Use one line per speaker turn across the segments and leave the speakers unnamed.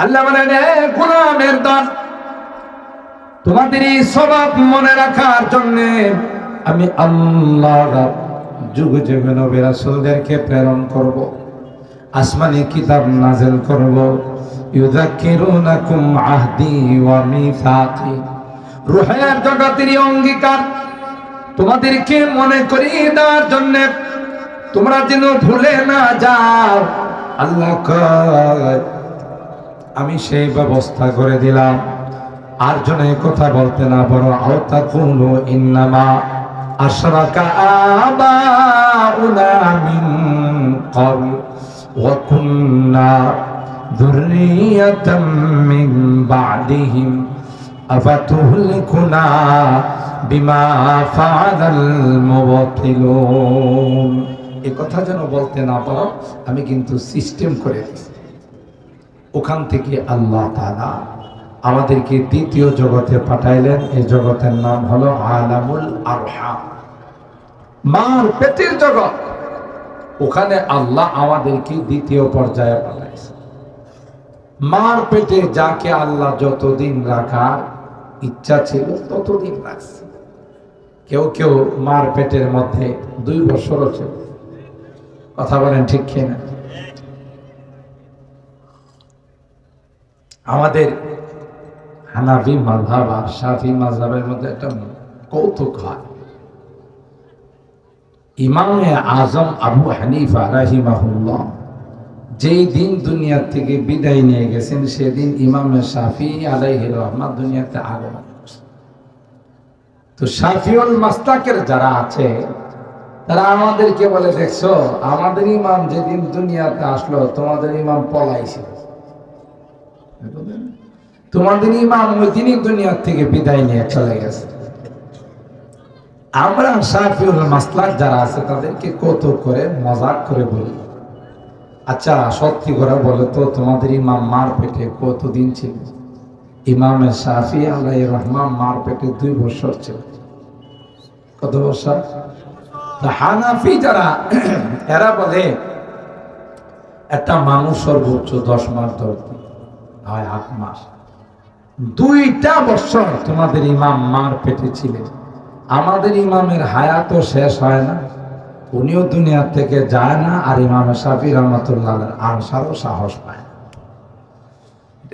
আল্লাহ বলেন, গোলামের দল, তোমাদের এই স্বভাব মনে রাখার জন্য আমি আল্লাহ যুগে যুগে নবী রাসূলদেরকে প্রেরণ করব, আসমানি কিতাব নাযিল করব। ইউযাক্কিরুনাকুম আহদি ওয়া মিসাকি, রূহের জগতের অঙ্গীকার তোমাদেরকে মনে করিয়ে দেওয়ার জন্য, তোমরা যেন ভুলে না যাও। আল্লাহ কয় আমি সেই ব্যবস্থা করে দিলাম। আর জনে কথা বলতে না বড় আওতা কুনু ইন্নামা আশরাকা আবাউনা মিন ক্বাবল ওয়া কুননা যুররিয়াতাম মিন বা'দিহিম আফাতুহলিকুনা বিমা ফাআলাল মুবতিলুন। এই কথা যেন বলতে না পারো, আমি কিন্তু সিস্টেম করে দিয়েছি। ওখান থেকে আল্লাহ তাআলা আমাদেরকে দ্বিতীয় জগতে পাঠাইলেন। এই জগতের নাম হলো আলামুল আরহাম, মার পেটের জগৎ। ওখানে আল্লাহ আমাদেরকে দ্বিতীয় পর্যায়ে পাঠাইছে। মার পেটে যাকে আল্লাহ যতদিন রাখার ইচ্ছা ছিল ততদিন রাখছে। কেউ কেউ মার পেটের মধ্যে 2 বছরও ছিল। কথা বলেন ঠিক কিনা? আমাদের হানাফি মাযহাব আর শাফি মাযহাবের মধ্যে একটা কৌতুক হয়। ইমামে আজম আবু হানিফা রাহিমাহুল্লাহ যেই দিন দুনিয়া থেকে বিদায় নিয়ে গেছেন, সেদিন ইমামে শাফি আলাইহির রহমাত দুনিয়াতে আগমন করছেন। তো শাফিউল মাসলাকের যারা আছে তারা আমাদেরকে বলে, দেখছো আমাদের ইমাম যেদিন দুনিয়াতে আসলো তোমাদের ইমাম পলাইছিল, তোমাদের ইমাম ওই দিনই দুনিয়া থেকে বিদায় নিয়ে চলে গেছে। আমরা শাফিউল মাসলাক যারা আছে তাদেরকে কৌতুক করে মজাক করে বলি, আচ্ছা সত্যি করে বলে তো তোমাদের ইমাম মার পেটে কতদিন ছিল? ইমামে শাফি আলাইহির রহমান মার পেটে 2 বছর ছিল। কত বছর? হানাফি যারা এরা বলে একটা মানুষ সর্বোচ্চ 10 মাস ধরতে হয়, 8 মাস। 2টা বছর তোমাদের ইমাম মার পেটে ছিলেন। আমাদের ইমামের হায়াতও শেষ হয় না, উনিও দুনিয়া থেকে যায় না, আর ইমাম শাফি রহমাতুল্লাহ আনসারও সাহস পায় না।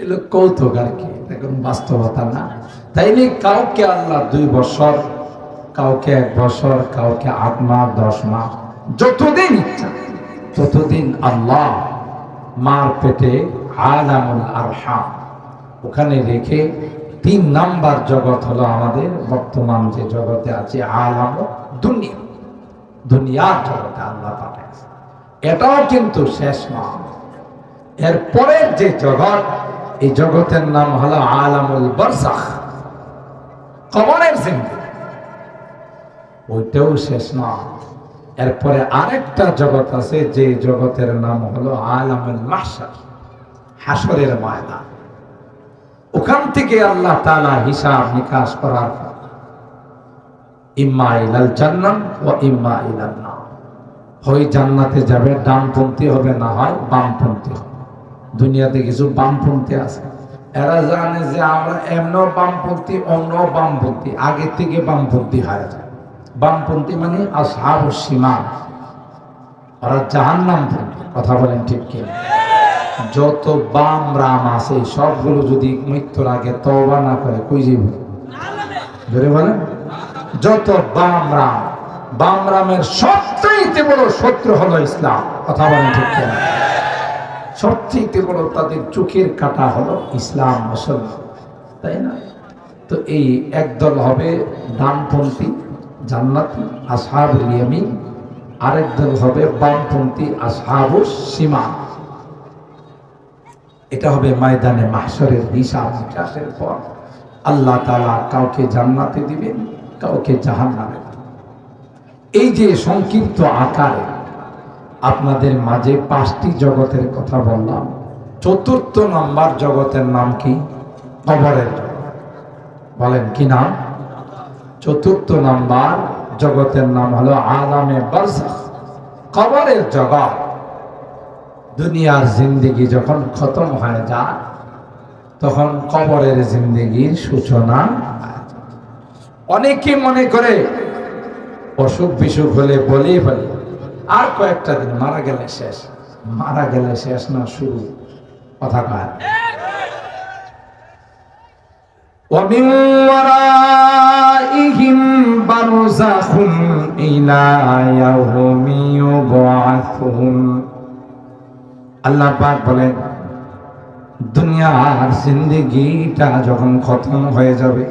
এটা কৌতুক আর কি, এখন বাস্তবতা না। তাইলে কাউকে আল্লাহ 2 বছর, কাউকে 1 বছর, কাউকে 8 মাস, 10 মাস, যতদিন ইচ্ছা ততদিন আল্লাহ মার পেটে আলামুল আরহাম ওখানে রেখে 3 নাম্বার জগৎ হলো আমাদের বর্তমান যে জগতে আছে আলাম দুনিয়া, দুনিয়ার জগতে আল্লাহ পাঠাইছে। এটাও কিন্তু শেষ নয়। এর পরের যে জগৎ, এই জগতের নাম হলো আলামুল বারজাখ, কবরের জিন্দেগি। ওইটাও শেষ নয়। এরপরে আরেকটা জগৎ আছে, যে জগতের নাম হলো আলামুল মাহশার, হাসরের ময়দান। ওখান থেকে আল্লাহ তাআলা হিসাব নিকাশ করার পর ইম্মা ইলাল জান্নাত ওয়া ইম্মা ইলান নার, হয় জান্নাতে যাবে, ডানপন্থী হবে, না হয় বামপন্থী হবে। দুনিয়াতে কিছু বামপন্থী আছে, এরা জানে যে আমরা এমনও বামপন্থী অমনও বামপন্থী, আগে থেকে বামপন্থী হয়ে যায়। বামপন্থী মানে আসহাবুস শিমাল, ওরা জাহান্নামপন্থী। কথা বলেন ঠিক কি? যত বাম রাম আছে সবগুলো যদি মৃত্যুর আগে তওবা না করে কই যাবে? ধরে বলেন, যত বাম রাম, বাম রামের সবচেয়ে বড় শত্রু হলো ইসলাম। কথা বলেন ঠিক কি? সবচেয়ে বড় তাদের চোখের কাটা হলো ইসলাম, মুসলমান, তাই না? তো এই একদল হবে ডানপন্থী জান্নাতি আসহাবুল ইয়ামিন, আরেক দল হবে বামপন্থী আসহাবুস শিমাল। এটা হবে ময়দানে মাহশরের হিসাব নিকাশের পর। আল্লাহ তাআলা কাউকে জান্নাতে দিবেন, কাউকে জাহান্নামে দিবেন। এই যে সংক্ষিপ্ত আকারে আপনাদের মাঝে 5টি জগতের কথা বললাম। 4র্থ নাম্বার জগতের নাম কি? কবরের জগৎ। বলেন কি নাম? 4র্থ নাম্বার জগতের নাম হলো আলামে বারজাখ, কবরের জগৎ। দুনিয়ার জিন্দেগি যখন খতম হয়ে যায়, তখন কবরের জিন্দেগির সূচনা। অনেকে মনে করে অসুখ বিসুখ হলে বলেই বলে আর কয়েকটা দিন, মারা গেলে শেষ। মারা গেলে শেষ না, শুরু। কথা কয় وَمِنْ وَرَائِهِمْ بَرْزَخٌ إِلَى يَوْمِ يُبْعَثُونَ। আল্লাহ পাক বলেন, দুনিয়ার জিন্দেগিটা যখন খতম হয়ে যাবে,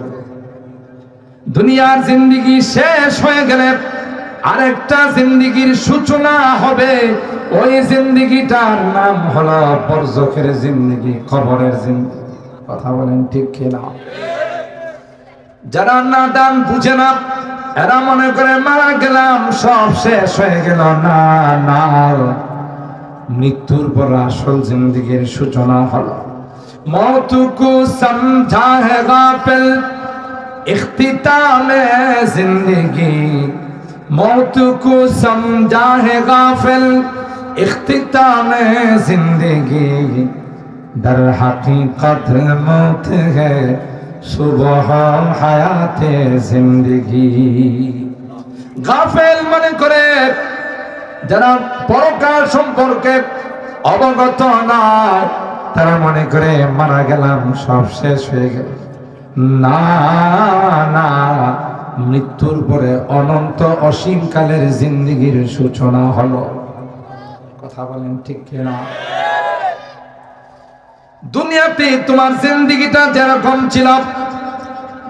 দুনিয়ার জিন্দেগি শেষ হয়ে গেলে আরেকটা জিন্দেগির সূচনা হবে। ওই জিন্দেগিটার নাম হলো বরজখের জিন্দেগি, কবরের জিন্দেগি। কথা বলেন ঠিক কিনা? যারা নাদান বুঝে না, এরা মনে করে মারা গেলাম সব শেষ হয়ে গেল। না না, মৃত্যুর পর আসল জিন্দেগির সূচনা হলো। মौत को समझा है गाफिल इख्तिताम जिंदगी, मौत को समझा है गाफिल इख्तिताम जिंदगी, दर हकीकत मौत है सुबह हयाते जिंदगी। গাফেল মনে করে যারা পরকাল সম্পর্কে অবগত নয়, তারা মনে করে মারা গেলাম সব শেষ হয়ে গেল। না না, মৃত্যুর পরে অনন্ত অসীমকালের জিন্দেগির সূচনা হলো। কথা বলেন ঠিক কিনা? দুনিয়াতে তোমার জিন্দেগিটা যেরকম ছিল,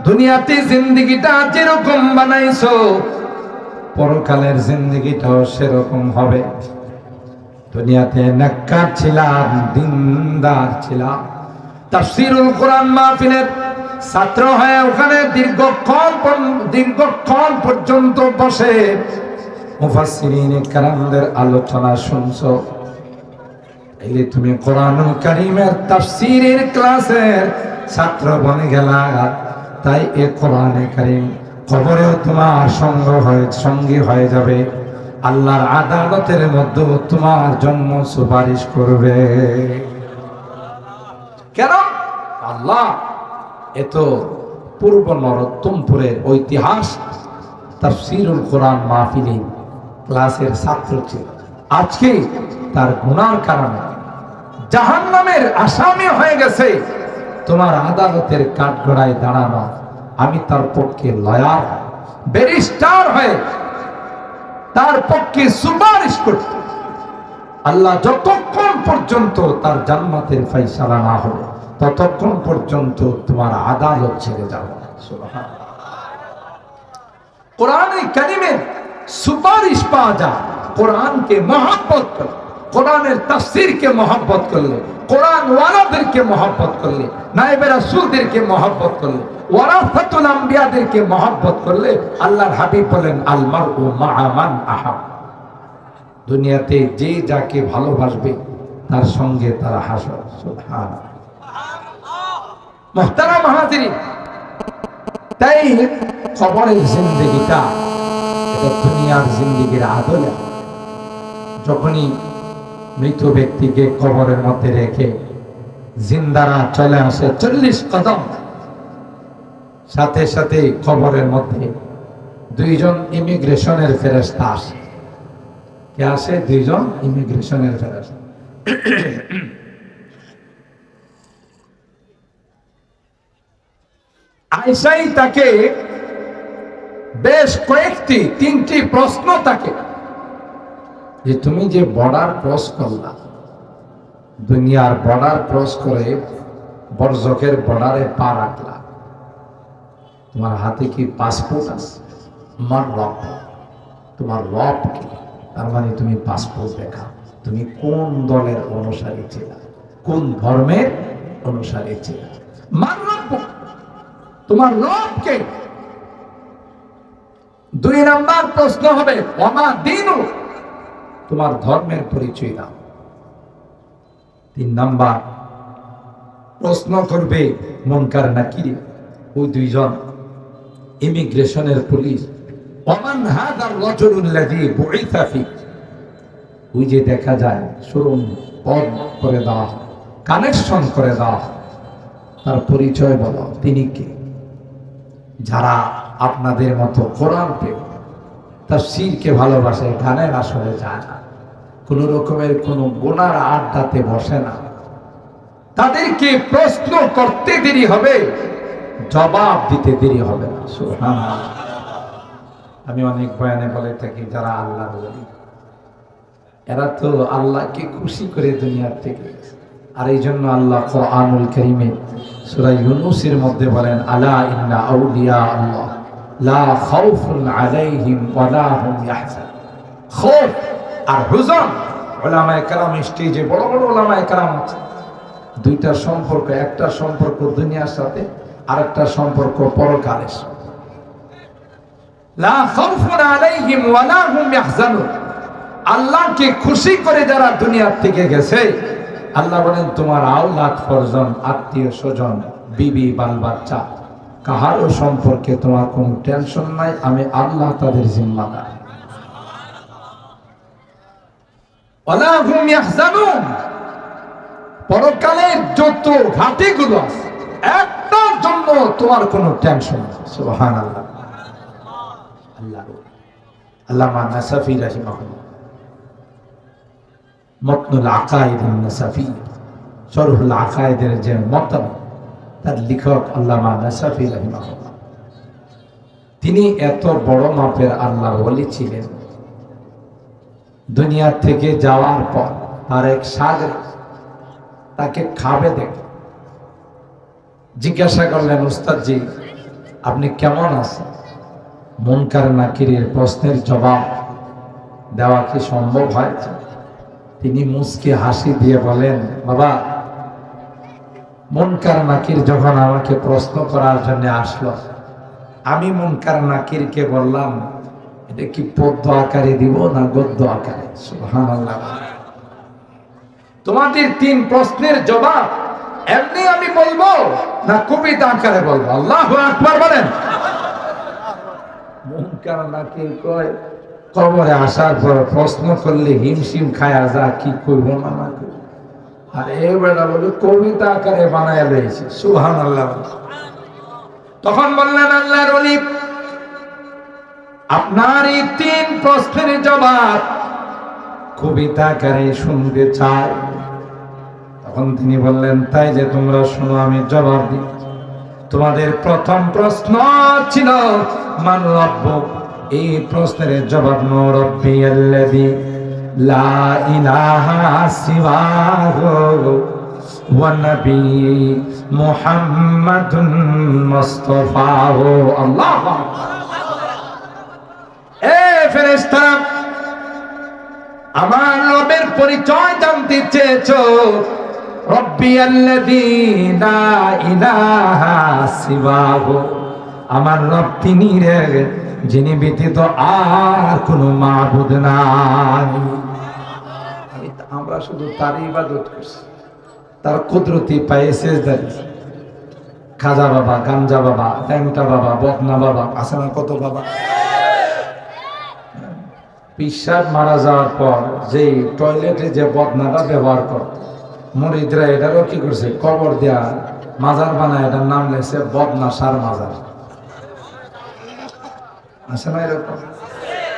দুনিয়াতে জিন্দেগিটা যেরকম বানাইছো, পরকালের জিন্দেগিটাও সেরকম হবে। দুনিয়াতে নেককার ছিলাম, দিনদার ছিলাম, তাফসীরুল কোরআন মাহফিলের ছাত্র হয়ে ওখানে দীর্ঘক্ষণ পর্যন্ত বসে মুফাসসিরিন কেরামদের আলোচনা শুনছো। তাইলে তুমি কোরআনুল কারীমের তাফসীরের ক্লাসের ছাত্র বনে গেলা। তাই এই কোরআনে কারীম কবরেও তোমার সঙ্গী হয়ে যাবে, আল্লাহর আদালতের মধ্যে তোমার জন্য সুপারিশ করবে। কেন? আল্লাহ এত পূর্ব নরোত্তমপুরের ঐতিহাস তাফসীরুল কোরআন মাহফিলে ক্লাসের ছাত্র ছিল। আজকে তার গুনার কারণে জাহান্নামের আসামি হয়ে গেছে। তোমার আদালতের কাঠগড়ায় দাঁড়ানো, আমি তার পক্ষে লয়ার ব্যারিস্টার হয়ে তার পক্ষে সুপারিশ করতে, আল্লাহ যতক্ষণ পর্যন্ত তার জান্নাতের ফয়সালা না হবে ততক্ষণ পর্যন্ত তোমার আদালত ছেড়ে যাব না। সুবহানাল্লাহ। কোরআনে কারীমের সুপারিশ পাওয়া যায় কোরআনকে মহব্বত করে, কোরআনের তাফসীরকে মহব্বত করলে, কোরআন ওয়ালাদেরকে মহব্বত করলে, নায়েবে রাসূলদেরকে মহব্বত করলে, ওয়ারাসাতুল আম্বিয়াদেরকে মহব্বত করলে, আল্লাহর হাবিব বলেন আল মারউ মা'a মান আহাব। দুনিয়াতে যে যাকে ভালোবাসবে তার সঙ্গে তারা হাসর। সুবহানাল্লাহ। মুহতারাম হাজিরিন, তাই কবরের জিন্দেগিটা এটা দুনিয়ার জিন্দেগির আদলে। যখনই মৃত ব্যক্তিকে কবরের মধ্যে রেখে জিন্দারা চলে আসে 40 কদম, সাথে সাথে কবরের মধ্যে দুইজন ইমিগ্রেশনের ফেরেশতা আসে। কে আসে? দুইজন ইমিগ্রেশনের ফেরেশতা। আয়েশাই তাকে বেশ কয়েকটি 3টি প্রশ্ন তাকে, যে তুমি যে বর্ডার ক্রস করলা, দুনিয়ার বর্ডার ক্রস করে বরজখের বর্ডারে পা রাখলা, তোমার হাতে কি পাসপোর্ট আছে? আমার রব, তোমার রব কি? তার মানে তুমি পাসপোর্ট দেখা, তুমি কোন দলের অনুসারী ছিলা, কোন ধর্মের অনুসারী ছিলা। মান রব, তোমার রব কে? 2 নাম্বার প্রশ্ন হবে ওমা দীনু, তোমার ধর্মের পরিচয় দাও। 3 নাম্বার প্রশ্ন করবে মুনকার নাকির, ওই দুইজন ইমিগ্রেশনের পুলিশ, ওমান হাদার রাজুলুল্লাযী বুইসা ফিক, ওই যে দেখা যায় শোরুম পদ করে দাও, কানেকশন করে দাও, তার পরিচয় বলো, তিনি কে? যারা আপনাদের মতো কোরআন প্রেম, তাফসীরকে ভালোবাসে, গানের আসরে যায় না, কোন রকমের কোন গুনার আড্ডাতে বসে না, তাদেরকে প্রশ্ন করতে দেরি হবে, জবাব দিতে দেরি হবে না। সুবহানাল্লাহ। আমি অনেক বয়ানে বলে থাকি, যারা আল্লাহর ওলি এরা তো আল্লাহকে খুশি করে দুনিয়ার থেকে গেছে। আর এই জন্য আল্লাহ কোরআনুল কারীমে সূরা ইউনূসের মধ্যে বলেন, আলা ইন্না আউলিয়া আল্লাহ লা খাউফুন আলাইহিম ওয়া লা হুম ইয়াহজানুন। খৌফ আর হুজন, উলামায়ে কেরাম স্টেজে বড় বড় উলামায়ে কেরাম আছে, দুইটা সম্পর্ক, একটা সম্পর্ক দুনিয়ার সাথে, আরেকটা সম্পর্ক পরকালের সাথে। লা খাউফুন আলাইহিম ওয়া লা হুম ইয়াহজানুন। আল্লাহকে খুশি করে যারা দুনিয়ার থেকে গেছে, আল্লাহ বলেন তোমার আওলাদ ফরজন, আত্মীয় স্বজন, বিবি বাল বাচ্চা, কাহারও সম্পর্কে তোমার কোনো টেনশন নাই, আমি আল্লাহ তাদের জিম্মাদার। ওয়ালা হুম ইয়াহজানুন। পরকালের যত ঘাটিগুলো আছে, একটার জন্য তোমার কোনো টেনশন নেই। সুবহানাল্লাহ। আল্লামা নাসাফি রাহিমাহুল্লাহ মতনুল আকায়েদ নাসাফি, শরহুল আকায়েদের যে মতন, তার লেখক আল্লামা নাসাফি রাহিমাহুল্লাহ, তিনি এত বড় মাপের আল্লাহর ওলি ছিলেন। দুনিয়া থেকে যাওয়ার পর তার এক শাগির্দ তাকে খাবে দেখে জিজ্ঞাসা করলেন, উস্তাদজি আপনি কেমন আছেন? মুনকার নাকিরের প্রশ্নের জবাব দেওয়া কি সম্ভব হয়েছে? তিনি মুস্কি হাসি দিয়ে বলেন, বাবা, মুনকার নাকির যখন আমাকে প্রশ্ন করার জন্য আসলো, আমি মুনকার নাকিরকে বললাম, এটা কি পদ্য আকারে দিব না গদ্য আকারে? সুবহানাল্লাহ। তোমাদের 3 প্রশ্নের জবাব এমনি আমি বলবো না কবিতা আকারে বলবো? আল্লাহু আকবার বলেন। মুনকার নাকির কয়, কবরে আসার পর প্রশ্ন করলে হিমশিম খায়া যা, কি করব না না করব। আর এই বেলা বলে কবিতা আকারে বানায় রয়েছে। সুবহানাল্লাহ। তখন বললেন, আল্লাহর ওলি, আপনার এই 3 প্রশ্নের জবাব কবিতা আকারে শুনতে চাই। তখন তিনি বললেন, তাই যে তোমরা শোনো, আমি জবাব দিই। তোমাদের প্রথম প্রশ্ন ছিল মান রাব্বুক। এই প্রশ্নের জবাব নো রাব্বিয়াল্লাযী লা ইলাহা সিওয়াহু ওয়া নবী মুহাম্মাদুন মুস্তাফাহু। আল্লাহু আকবার। এ ফেরেশতারা, আমার রবের পরিচয় জানতে চেয়েছো? রাব্বিয়াল্লাযী লা ইলাহা সিওয়াহু, আমার রব তিনি রে, যিনি ব্যতীত আর কোনো মাবুদ নাই। আমরা শুধু তার ইবাদত করছি, তার কুদরতি পায়ে সেজদা দিছি। খাজা বাবা, গাঞ্জা বাবা, ল্যাংটা বাবা, বকনা বাবা, আছে না কত বাবা? পিসাব মারা যাওয়ার পর যে টয়লেটে যে বদনাটা ব্যবহার কর, মুরিদরা এটারও কি করছে, কবর দেয়া মাজার বানায়, এটার নাম লেগেছে বদনা সার মাজার। আছে না এরকম?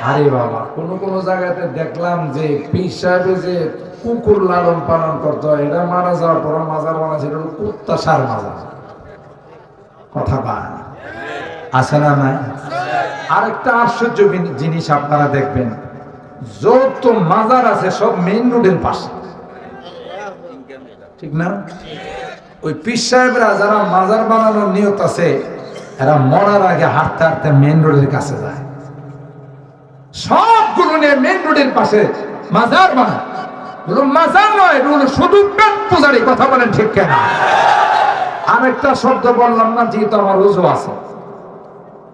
আরে বাবা, কোন কোন জায়গাতে দেখলাম যে পিসাবে যে কুকুর লালন পালন করতো, এটা মারা যাওয়ার পর মাজার বানাচ্ছে, এটা কুত্তা সার মাজার। কথা পায় আছে না নাই? আরেকটা আশ্চর্য জিনিস আপনারা দেখবেন, যত মাজার আছে সব মেইন রোডের পাশে, ঠিক না? ওই পীর সাহেবরা যারা মাজার বানানোর নিয়ত আছে, এরা মরার আগে হাঁটতে হাঁটতে মেইন রোডের কাছে যায়, সবগুলো নিয়ে মেইন রোডের পাশে মাজার বানায়। মাজার নয়, শুধু পেট পূজারি। কথা বলেন ঠিক কেনা? আরেকটা শব্দ বললাম না, যেহেতু আমার রোজও আছে,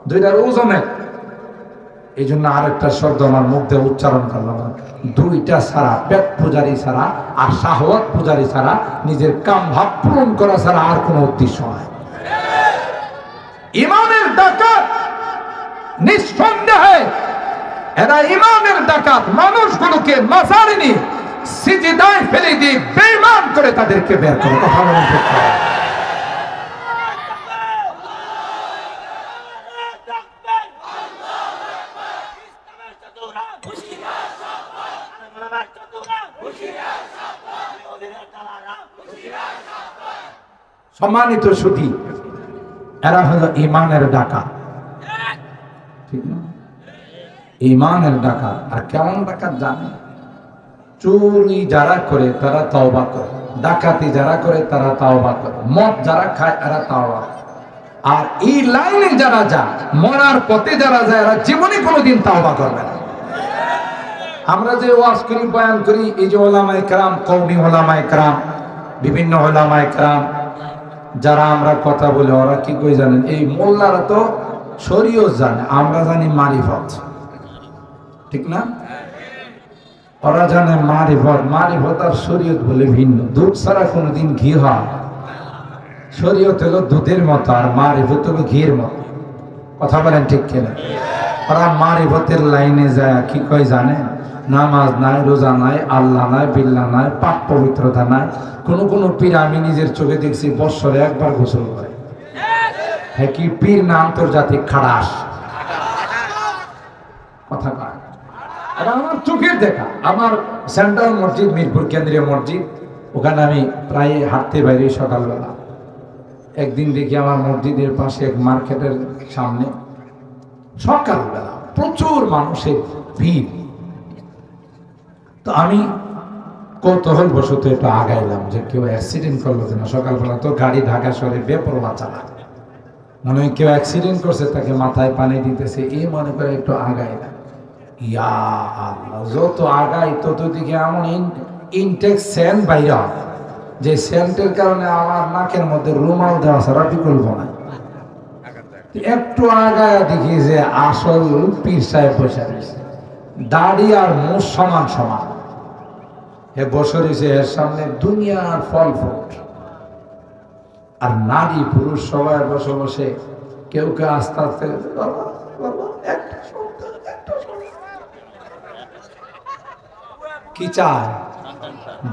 দুইটার ওজনে, এই জন্য আরেকটা শব্দ আমার মুখ দিয়ে উচ্চারণ করলাম। দুইটা ছাড়া, পেট পূজারি ছাড়া আর শাহওয়াত পূজারি ছাড়া, নিজের কাম ভাব পূরণ করা ছাড়া আর কোনো উদ্দেশ্য নাই। ইমানের ডাকাত নিঃসন্দেহে, এরা ইমানের ডাকাত। মানুষগুলোকে মাজারে নিয়ে সিজদায় ফেলে দিয়ে বেঈমান করে তাদেরকে বের করে। কথা বলেন ঠিক? সম্মানিত সুধী, এরা হলো ইমানের ডাকা, ঠিক না? ইমানের ডাকা। আর কেমন ডাকাত জানে? চুরি যারা করে তারা তওবা করে, ডাকাতি যারা করে তারা তওবা করে, মদ যারা খায় এরা তওবা করে। আর এই লাইনে যারা যায়, মরার পথে যারা যায়, এরা জীবনে কোনোদিন তওবা করবে না। আমরা যে ওয়াজ করি, বয়ান করি, এই যে ওলামায়ে কেরাম, কওমি ওলামায়ে কেরাম, বিভিন্ন ওলামায়ে কেরাম যারা আমরা কথা বলি, ওরা কি কই জানেন? এই মোল্লারা তো শরীয়ত জানে, আমরা জানি মারিফত, ঠিক না? ওরা জানে মারিফত। মারিফত আর শরীয়ত বলে ভিন্ন। দুধ ছাড়া কোনোদিন ঘি হয়? শরীয়ত হলো দুধের মতো, আর মারিফত হলো ঘির মতো। কথা বলেন ঠিক কিনা? ওরা মারিফতের লাইনে যায়, কি কয় জানে? নামাজ নাই, রোজা নাই, আল্লাহ নাই, বিল্লাহ নাই, পাক পবিত্রতা নাই। কোন কোন পীর আমি নিজের চোখে দেখছি বৎসরে একবার গোসল করে। হ্যাঁ, কি পীর না আন্তর্জাতিক খাড়াস? কথা কয়। এটা আমার চোখের দেখা। আমার সেন্ট্রাল মসজিদ, মিরপুর কেন্দ্রীয় মসজিদ, ওখানে আমি প্রায় হাঁটতে বাইরে সকালবেলা। একদিন দেখি আমার মসজিদের পাশে এক মার্কেটের সামনে সকালবেলা প্রচুর মানুষের ভিড়। তো আমি কৌতূহল বশত একটু আগাইলাম যে কেউ অ্যাক্সিডেন্ট করলো কিনা। সকালবেলা তো গাড়ি ঢাকা শহরে বেপরোয়া চালায়, মনে হয় কেউ অ্যাক্সিডেন্ট করছে, তাকে মাথায় পানি দিতেছে, এই মনে করে একটু আগাইলাম। ইয়া আল্লাহ, যত আগাই তত দিকে এমন ইনটেক সেন্ট বাইরে হয় যে সেন্টের কারণে আমার নাকের মধ্যে রুমাল দেওয়া ছাড়া বিকল্প নাই। একটু আগায় দেখি যে আসল পীর সাহেব বসে রয়েছে, দাড়ি আর মুখ সমান সমান। হে বসে রয়েছে, এর সামনে দুনিয়ার ফল ফ্রুট। আর নারী পুরুষ সবাই বসে বসে, কেউ কেউ আস্তে আস্তে কি চায়?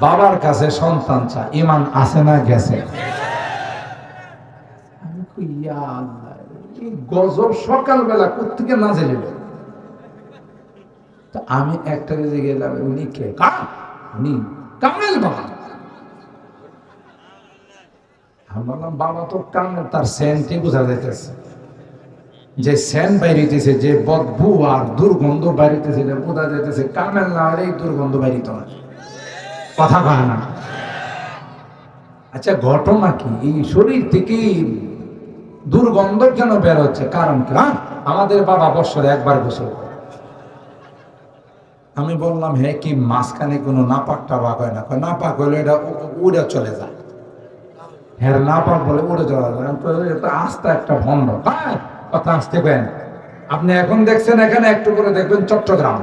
বাবার কাছে সন্তান চায়। ইমান আছে না গেছে? গজব সকালবেলা কোথেকে নাজেল হলো? আমি একটা রেজে গেলাম, উনি কে? উনি কামেল বাবা। আমি বললাম, বাবা তো কামেল, তার সেন্টই বোঝা যাইতেছে, যে সেন্ট বাইরিতেছে, যে বদবু আর দুর্গন্ধ বাইরিতেছে, বোঝা যাইতেছে কামেল না হলে এই দুর্গন্ধ বাইরিত না। কথা কয় না? আচ্ছা, ঘটনা কি? এই শরীর থেকে দুর্গন্ধ কেন বের হচ্ছে? কারণ কি? আমাদের বাবা বৎসরে একবার গোসল করে। আমি বললাম, হে কি মাঝখানে কোনো নাপাক টাপাক হয় না? নাপাক হলে এটা উড়ে চলে যায়। হ্যাঁ, নাপাক বলে উড়ে চলে যায়। এটা আস্তে একটা ভণ্ড। কথা আসতে পেন। আপনি এখন দেখছেন, এখানে একটু করে দেখবেন চট্টগ্রাম।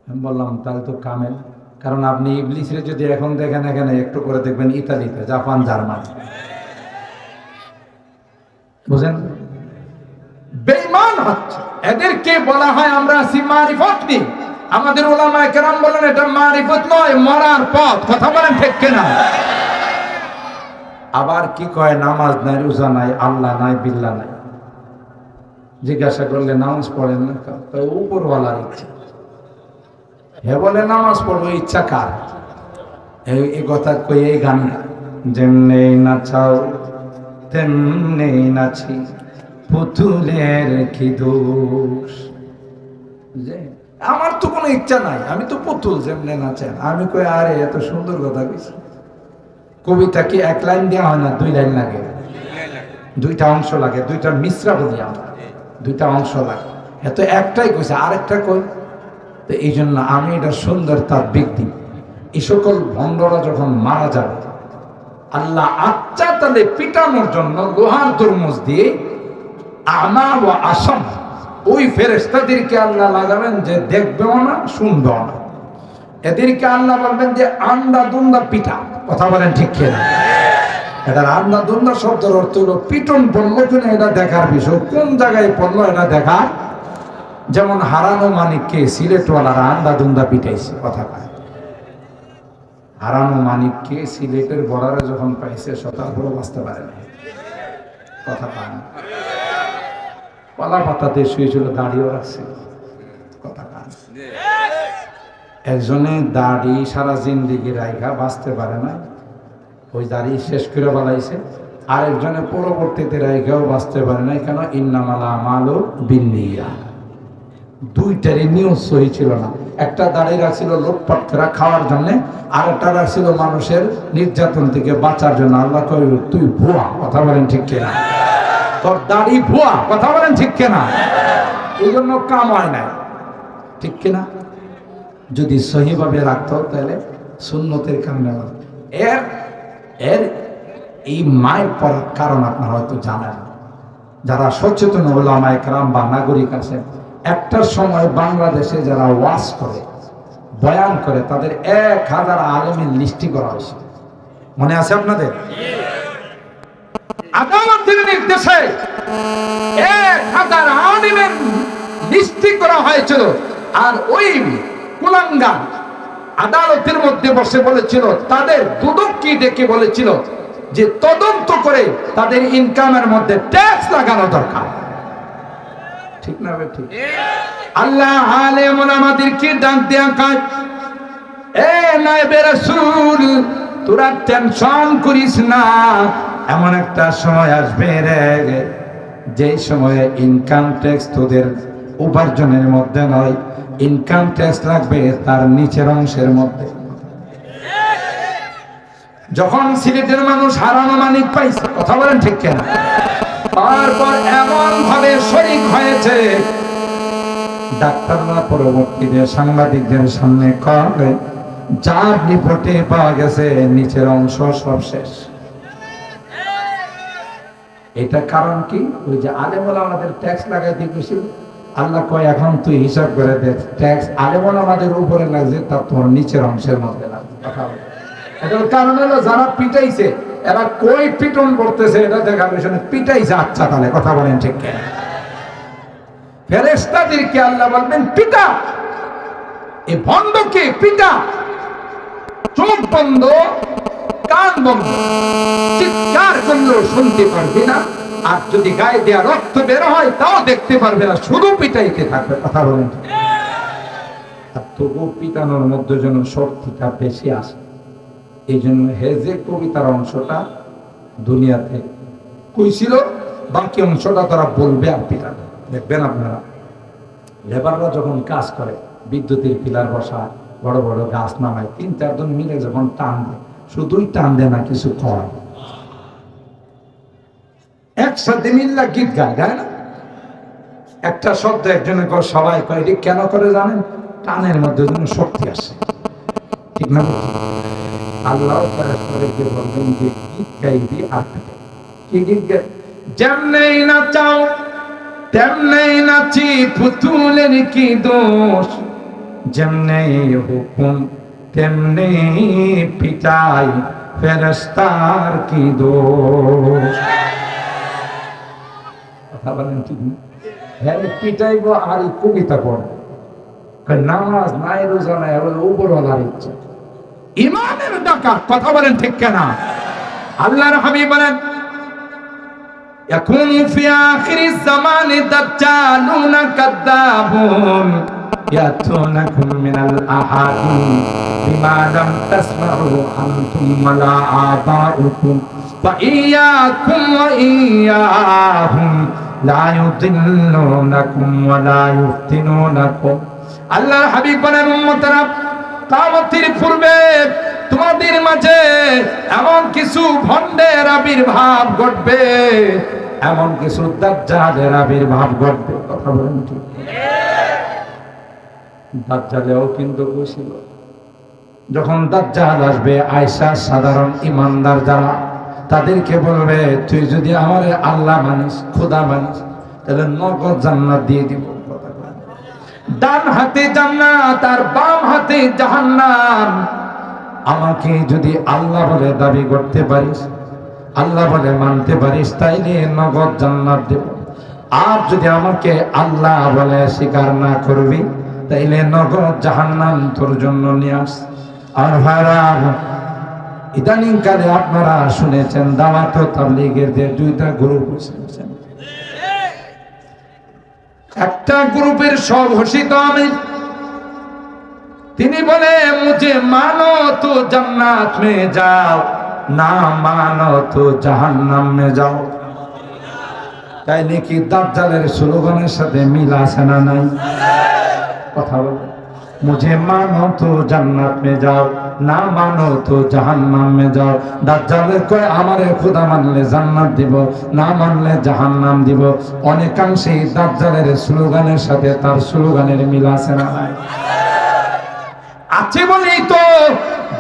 আমি বললাম, তাহলে তো কামেল। কারণ আপনি ইবলিসে যদি এখন দেখেন, এখানে একটু করে দেখবেন ইতালিতে, জাপান, জার্মানি। বুঝেন? বেঈমান হচ্ছে। এদেরকে বলা হয় আমরা আছি মারিফত নেই। আমাদের ওলামায়ে কেরাম বলেন এটা মারিফত নয়, মরার পথ। কথা বলেন ঠিক কিনা? আবার কি কয়? নামাজ নাই, রোজা নাই, আল্লাহ নাই, বিল্লাহ নাই। জিজ্ঞাসা করলে নামাজ পড়েন না? উপরওয়ালার ইচ্ছা। হে বলে নামাজ পড়বো, ইচ্ছা কার? এই কথা কই এই গান, যেমনে নাচাও তেমনে নাচি, পুতুলের কি দোষ। যে আমার তো কোনো ইচ্ছা নাই, আমি তো পুতুল, যেমনে নাচেন। আমি কই, আরে এত সুন্দর কথা কইছি। কবিতা কি এক লাইন দেওয়া হয় না? 2 লাইন লাগে, 2টা অংশ লাগে, 2টা মিশ্রা বলি আমরা, 2টা অংশ লাগে। এত একটাই কইছে, আরেকটা কই। তো এই জন্য আমি এটা সুন্দর তার ব্যক্তি। এই সকল ভণ্ডরা যখন মারা যাবে, আল্লাহ আচ্ছা তালে পিটানোর জন্য লোহার তরমুজ দিয়ে আমা ও আসাম ওই ফেরেশতাদেরকে আল্লাহ লাগাবেন, যে দেখবেও না, শুনবেও না। এদেরকে আল্লাহ বলবেন যে আন্দা দুন্দা পিটা। কথা বলেন ঠিক কিনা? এটা আন্দা দুন্দা শব্দের অর্থ হলো পিটন পড়লো কিনা এটা দেখার বিষয়, কোন জায়গায় পড়লো এটা দেখার। যেমন হারানো মানিককে সিলেটওয়ালারা আন্দা দুন্দা পিটাইছে। কথা কয়, হারানো মানিককে সিলেটের বর্ডারে যখন পাইছে, তারপরে বাঁচতে পারে না। কথা কয় না? কলা পাতাতে শুয়েছিল, দাড়িও রাখছে। কথা কয়। একজনে দাড়ি সারা জিন্দেগি রাইখা বাঁচতে পারে না, ওই দাড়ি শেষ করে বানাইছে, আরেকজনে পরবর্তীতে রেখেও বাঁচতে পারে না, কেন ইন্নামাল আমালু বিন্নিয়াত। দুইটারই নিয়ত সহি ছিল না। একটা দাড়ি রাখছিল লোটপাট করে খাওয়ার জন্য, আর একটা রাখছিল মানুষের নির্যাতন থেকে বাঁচার জন্য। আল্লাহ কই তুই ভুয়া, কথা বলেন ঠিক কিনা? তোর দাড়ি ভুয়া, কথা বলেন ঠিক কিনা? এই জন্য কাম হয় নাই, ঠিক কিনা? যদি সহিভাবে রাখতো তাহলে সুন্নতের কারণে এর এর এই মায়ের পড়ার কারণ আপনারা হয়তো জানেন। যারা সচেতন ওলামায়ে কেরাম বা নাগরিক আছেন, একটার সময় বাংলাদেশে যারা ওয়াজ করে, বয়ান করে, তাদের 1000 আলেমের লিস্টি করা হয়েছে। মনে আছে আপনাদের? আদালতের নির্দেশে 1000 আলেমের লিস্টি করা হয়েছিল। আর ওই কুলাঙ্গার আদালতের মধ্যে বসে বলেছিল, তাদের দুদককে ডেকে বলেছিল যে তদন্ত করে তাদের ইনকামের মধ্যে ট্যাক্স লাগানো দরকার। ঠিক না ভাই? ঠিক। আল্লাহ আলেম ওলামাদেরকে ডাক দেয়া কাজ, এ নায়েবে রাসূল, তোরা টেনশন করিস না, এমন একটা সময় আসবে রে যে সময়ে ইনকাম ট্যাক্স তোদের উপার্জনের মধ্যে নয়, ইনকাম ট্যাক্স লাগবে তার নিচের অংশের মধ্যে। যখন সিলেটের মানুষ হারানো মানিক পাইছে, কথা বলেন ঠিক কিনা? তারপর এমন ভাবে শরীক হয়েছে, ডাক্তাররা পরবর্তীতে সাংবাদিকদের সামনে কবে যার রিপোর্টে পাওয়া গেছে নিচের অংশ সব শেষ। এটা কারণ কি? ওই যে আলেম ওলামাদের ট্যাক্স লাগাইতে গেছিল, আল্লাহ কয় এখন তুই হিসাব করে দেখ, ট্যাক্স আলেম ওলামাদের উপরে লাগছে তার তোমার নিচের অংশের মধ্যে লাগছে। কথা বলে এটার কারণ হলো যারা পিটাইছে এরা কই পিটন করতেছে এটা দেখার পেছনে পিটাইছে। আচ্ছা তাহলে কথা বলেন ঠিক কিনা? ফেরেশতাদেরকে আল্লাহ বলবেন পিটা, এই ভণ্ডকে পিটা, চোখ বন্ধ, কান বন্ধ, চিৎকার করলেও শুনতে পারবে না, আর যদি গায়ে দেয়া রক্ত বের হয় তাও দেখতে পারবে না, শুধু পিটাইতে থাকবে। কথা বলেন। আর তবু পিটানোর মধ্যে যেন শক্তিটা বেশি আসে, এই জন্য হেজে কবিতার অংশটা দুনিয়াতে কইছিল, বাকি অংশটা তারা বলবে আর পিটাবে। দেখবেন আপনারা লেবাররা যখন কাজ করে, বিদ্যুতের পিলার বসা, বড় বড় গাছ নামায়, 3-4 জন মিলে যখন টান দেয়, শুধুই টান দেয় না, কিছু কয়, একসাথে মিল্লা গীত গায়, গায় না? একটা শব্দ একজনের কয়, সবাই কয়, এটি কেন করে জানেন? টানের মধ্যে যেন শক্তি আসে, ঠিক না? আল্লাহ ফেরেশতাদেরকে বলবেন যে গীত গাইবি আর কি গীত গাই? যেমনেই নাচাও তেমনেই নাচি, পুতুলের কি দোষ, যেমনেই হুকুম তেমনেই পিটাই, ফেরেশতার কি দোষ। কথা বলেন ঠিক না? হ্যাঁ, পিটাইব আর কবিতা পড়বে, নামাজ নাই, রোজা নাই, উপরওয়ালার ইচ্ছা, ইমানের ডাকাত। কথা বলেন ঠিক কিনা? আল্লাহর হাবিব বলেন, ইয়াকুনু ফি আখিরিজ জামানি দাজ্জালুনা কাযাবুন ইয়াতুনাকুম মিনাল আহাদিস বিমা লাম তাসমাউ আনতুম ওয়ালা আবাউকুম ফা ইয়্যাকুম ওয়া ইয়্যাহুম লা ইউদিল্লুনাকুম ওয়া লা ইফতিনুনাকুম। আল্লাহর হাবিব বলেন, উম্মতরা, কিয়ামতের পূর্বে তোমাদের মাঝে এমন কিছু ভণ্ডের আবির্ভাব ঘটবে, এমন কিছু দাজ্জালের আবির্ভাব ঘটবে। কথা বলেন ঠিক? দাজ্জালেও কিন্তু বসিল, যখন দাজ্জাল আসবে, আয়েশা সাধারণ ইমানদার যারা, তাদেরকে বলবে, তুই যদি আমারে আল্লাহ মানিস, খোদা মানিস, তাহলে নগদ জান্নাত দিয়ে দিব। ডান হাতে জান্নাত আর বাম হাতে জাহান্নাম। আমাকে যদি আল্লাহ বলে দাবি করতে পারিস, আল্লাহ বলে মানতে পারিস, তাইলে নগদ জান্নাত দেব। আর যদি আমাকে আল্লাহ বলে স্বীকার না করবি, তাইলে নগদ জাহান্নাম তোর জন্য নিয়ে আস। আর ভাইরা, ইদানিং কালে আপনারা শুনেছেন দাওয়াত ও তাবলীগের যে 2টা গ্রুপ হয়েছে। একটা গ্রুপের সব ঘোষিত আমির, তিনি বলে, মুঝে মানো তো জান্নাত মে যাও, না মানো তো জাহান্নাম মে যাও। তাই নাকি দাজ্জালের স্লোগানের সাথে মিল আছে না নাই? কথা বলো। মুঝে মানো তো জান্নাত মে যাও, না মানো তো জাহান্নাম মে যাও। দাজ্জালের কয় আমারে খোদা মানলে জান্নাত দিব, না মানলে জাহান্নাম দিব। অনেকাংশেই দাজ্জালের স্লোগানের সাথে তার স্লোগানের মিল আছে না নাই? আছে বলেই তো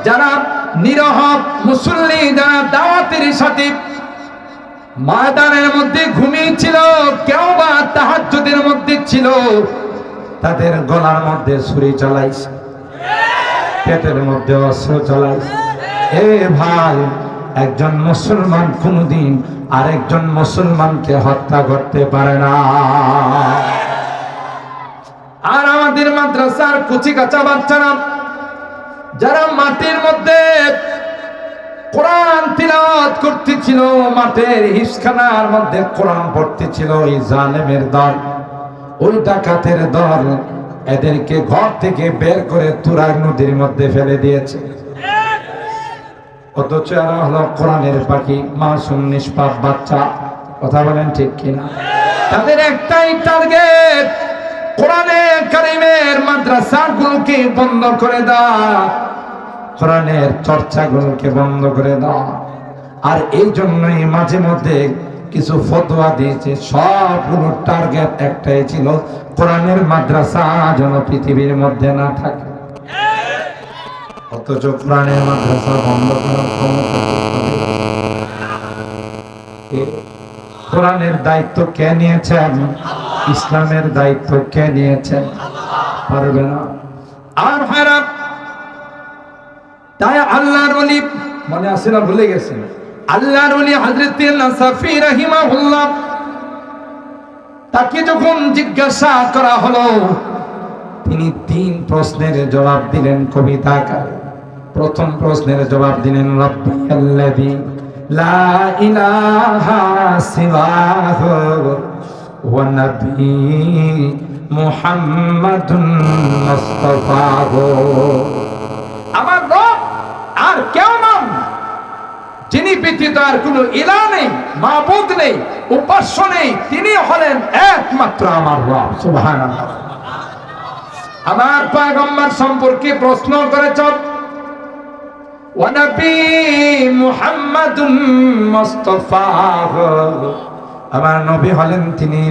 যারা নিরহ মুসল্লি, যারা দাওয়াতের সাথে ময়দানের মধ্যে ঘুমিয়েছিল, কেউ বা তাহাজ্জুদের মধ্যে ছিল, তাদের গলার মধ্যে ছুরি চালাইছে, পেটের মধ্যে অস্ত্র চালাইছে। এ ভাই, একজন মুসলমান কোনদিন আরেকজন মুসলমানকে হত্যা করতে পারে না। আর আমাদের মাদ্রাসার কুচি কাঁচা বাচ্চারা যারা মাটির মধ্যে কোরআন তিলাওয়াত করতেছিল, মাঠের হিসখানার মধ্যে কোরআন পড়তেছিল, ওই জালেমের দল, ওই ডাকাতের দল এদেরকে ঘর থেকে বের করে তুরাগ নদীর মধ্যে ফেলে দিয়েছে। অথচ এরা হলো কোরআনের পাখি, মাসুম নিষ্পাপ বাচ্চা। কথা বলেন ঠিক কিনা? তাদের একটাই টার্গেট, কোরআনে কারিমের মাদ্রাসাগুলোকে বন্ধ করে দাও, কোরআনের চর্চাগুলোকে বন্ধ করে দাও। আর এই জন্যই মাঝে মধ্যে কিছু ফতোয়া দিয়েছে, সবগুলো টার্গেট একটাই ছিল, কোরআনের মাদ্রাসা যেন পৃথিবীর মধ্যে না থাকে। অথচ কোরআনের মাদ্রাসা বন্ধ করার ক্ষমতা কোরআনের দায়িত্ব কে নিয়েছেন? ইসলামের দায়িত্ব কে নিয়েছেন? পারবে না। আর ভাইরা, তাই আল্লাহর ওলি, মনে আছে না? ভুলে গেছেন? আল্লাহর ওলি হযরত নাসাফি রাহিমাহুল্লাহ, তাকে যখন জিজ্ঞাসা করা হলো, তিনি 3 প্রশ্নের জবাব দিলেন কবিতা আকারে। প্রথম প্রশ্নের জবাব দিলেন রাব্বিয়াল্লাযী লা ইলাহা সিওয়াহু ওয়া নবী মুহাম্মাদুন মুস্তাফাহু। আমার রব আর কেউ নন, যিনি ব্যতীত আর কোনো ইলাহ নেই, মাবুদ নেই, উপাস্য নেই, তিনি হলেন একমাত্র আমার রব। সুবহানাল্লাহ। আমার পয়গম্বর সম্পর্কে প্রশ্ন করেছেন, ওয়া নবী মুহাম্মাদুন মুস্তাফাহু, আমার নবী হলেন তিনি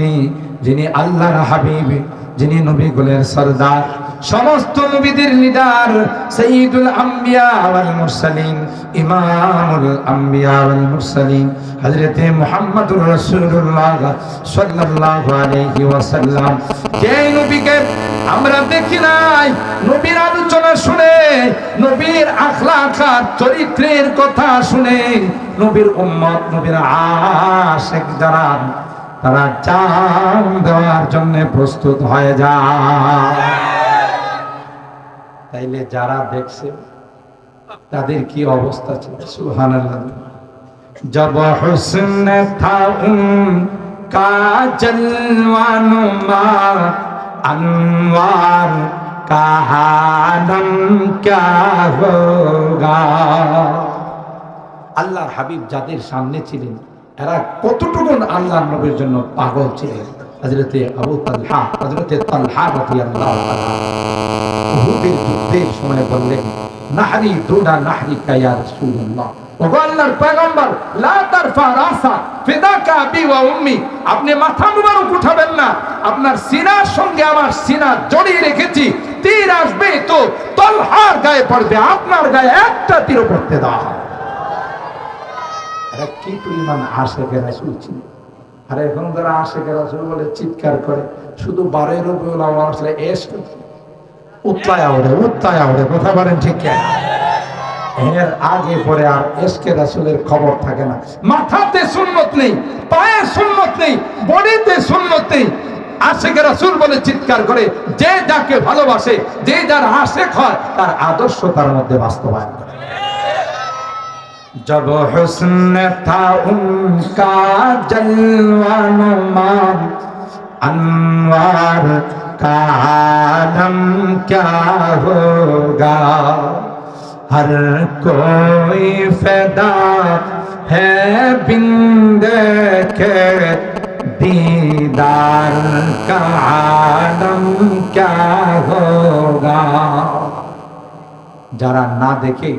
যিনি আল্লাহর হাবিব, যিনি নবীগুলোর সরদার, সমস্ত নবীদের লিডার, সাইয়্যিদুল আম্বিয়া ওয়াল মুরসালিন, ইমামুল আম্বিয়া ওয়াল মুরসালিন, হযরত মুহাম্মদুর রাসূলুল্লাহ সাল্লাল্লাহু আলাইহি ওয়াসাল্লাম। যে নবীকে আমরা দেখি নাই, নবীর আলোচনা শুনে, নবীর আখলাক আর চরিত্রের কথা শুনে নবীর উম্মত, নবীর আশিক যারা, তারা জান দেওয়ার জন্য প্রস্তুত হয়ে যায়। তাইলে যারা দেখছে তাদের কি অবস্থা ছিল? সুবহানাল্লাহ। জব হুসন থা উনকা জলওয়ানুমা, अनवार का आलम क्या होगा। আল্লাহর হাবিব যাদের সামনে ছিলেন, এরা কতটুকু আল্লাহর নবীর জন্য পাগল ছিলেন। হযরতে আবু তালহা, হযরতে তালহা রাদিয়াল্লাহু তাআলা উহুদের যুদ্ধের সময় বললেন, নাহরি দুনা নাহরি কা ইয়া রাসূলুল্লাহ, ওগো আল্লাহর পয়গম্বর, লা তারফা রাসা ফিদাকা বি ওয়া উম্মি, আপনি মাথা মুবারক উঠাবেন না, আপনার সিনার সঙ্গে আমার সিনা জড়িয়ে রেখেছি, তীর আসবে তো তালহার গায়ে পড়বে, আপনার গায়ে একটা তীরও পড়তে দাও। এরা কি পরিমাণ আশিকে রাসূল ছিল। আর এখন যারা আশিকে রাসূল বলে চিৎকার করে, শুধু 12 রবিউল আউয়াল আসলে এসক উত্তায়া ওঠে। কথা বলেন ঠিক কিনা? এর আগে পরে আর এসকে রাসূলের খবর থাকে না। মাথাতে সুন্নত নেই, পায়ে সুন্নত নেই, বডিতে সুন্নত নেই। আশিকে রাসূল বলে চিৎকার করে, যে যাকে ভালোবাসে, যে যার আশিক হয়, তার আদর্শ তার মধ্যে বাস্তবায়ন করে। जब हुस्न था उनका जलवानुमा, अनवार का आलम क्या होगा। हर कोई फैदा है बिन देखे दीदार का आलम क्या होगा। যারা না দেখে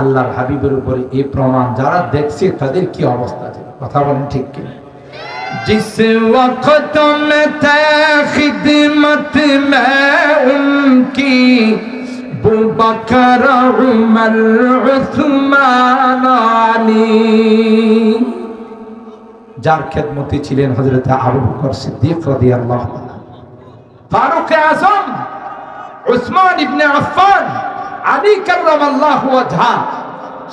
আল্লাহর হাবিবের উপরে এই প্রমাণ, যারা দেখছে তাদের কি অবস্থা আছে, কথা বলেন ঠিক কি? जिस वक्त में थे खिदमत में उनकी अबू बकर उमर उस्मान आली, যার খেদমতি ছিলেন হযরত আবু বকর সিদ্দিক রাদিয়াল্লাহু আনহু, ফারুক আযম উসমান ইবনে আফফান, আলী কাররামাল্লাহু ওয়াজহা,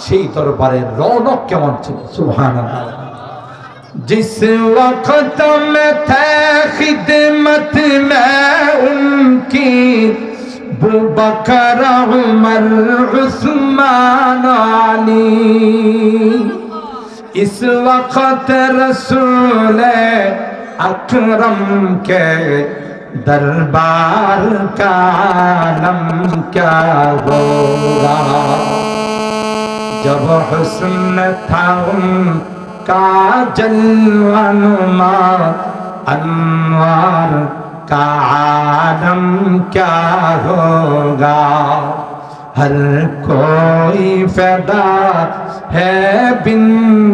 সেই দরবারের রৌনক কেমন ছিল, সুবহানাল্লাহ। जिस वक्त में थे खिदमत में उनकी अबू बकर उमर उस्मान आली, इस वक्त रसूल अकरम के दरबार का आलम क्या होगा। जब हुस्न था उनका जलवानुमा, अनवार का आलम क्या होगा। हर कोई फैदा है बिन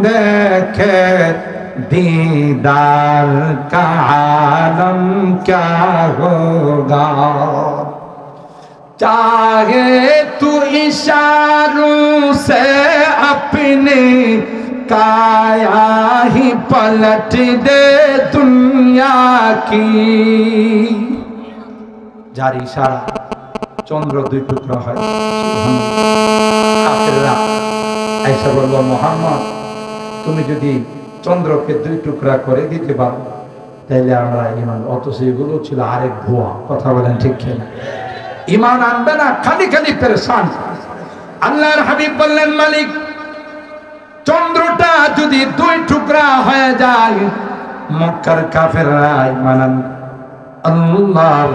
देखे दीदार का आलम क्या होगा। चाहे तू इशारों से अपने काया ही पलट दे दुनिया की, যার ইশারা চন্দ্র দুই টুকরা হয়। কাফেররা আয়েশা বলল, মুহাম্মদ তুমি যদি চন্দ্রকে দুই টুকরা করে দিতে পারো তাহলে আমরা ঈমান, অথচ এগুলো ছিল আরেক ভুয়া, কথা বলেন ঠিক কিনা? ঈমান আনবে না, খালি খালি পেরেশান। আল্লাহর হাবিব বললেন, মালিক চন্দ্রটা যদি দুই টুকরা হয়ে যায়, মক্কার কাফেররা ঈমান আনবে। আল্লাহ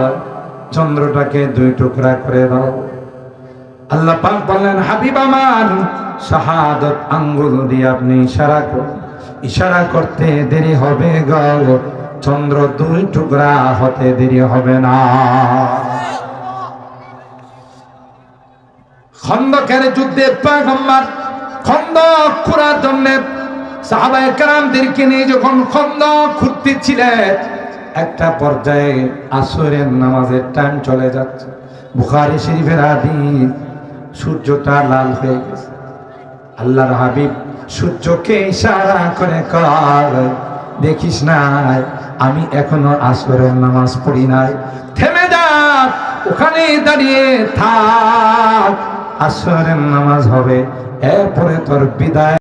চন্দ্রটাকে দুই টুকরা করে দাও। আল্লাহ পাক বললেন, হাবিব আমার শাহাদত আঙ্গুল দিয়ে আপনি ইশারা করুন, ইশারা করতে দেরি হবে গো, চন্দ্র দুই টুকরা হতে দেরি হবে না। খন্দকের যুদ্ধে পয়গম্বর খন্দক খোঁড়ার জন্য সাহাবায়ে কেরামদেরকে নিয়ে যখন খন্দক খুঁড়তেছিলেন, একটা পর্যায়ে আসরের নামাজের টাইম চলে যাচ্ছে। বুখারী শরীফের হাদিস, সূর্যটা লাল হয়ে গেছে। আল্লাহর হাবিব সূর্যকে ইশারা করে কয়, দেখিস না আমি এখনো আসরের নামাজ পড়ি নাই, থেমে যা, ওখানে দাঁড়িয়ে থাক, আসরের নামাজ হবে, এরপরে তোর বিদায়।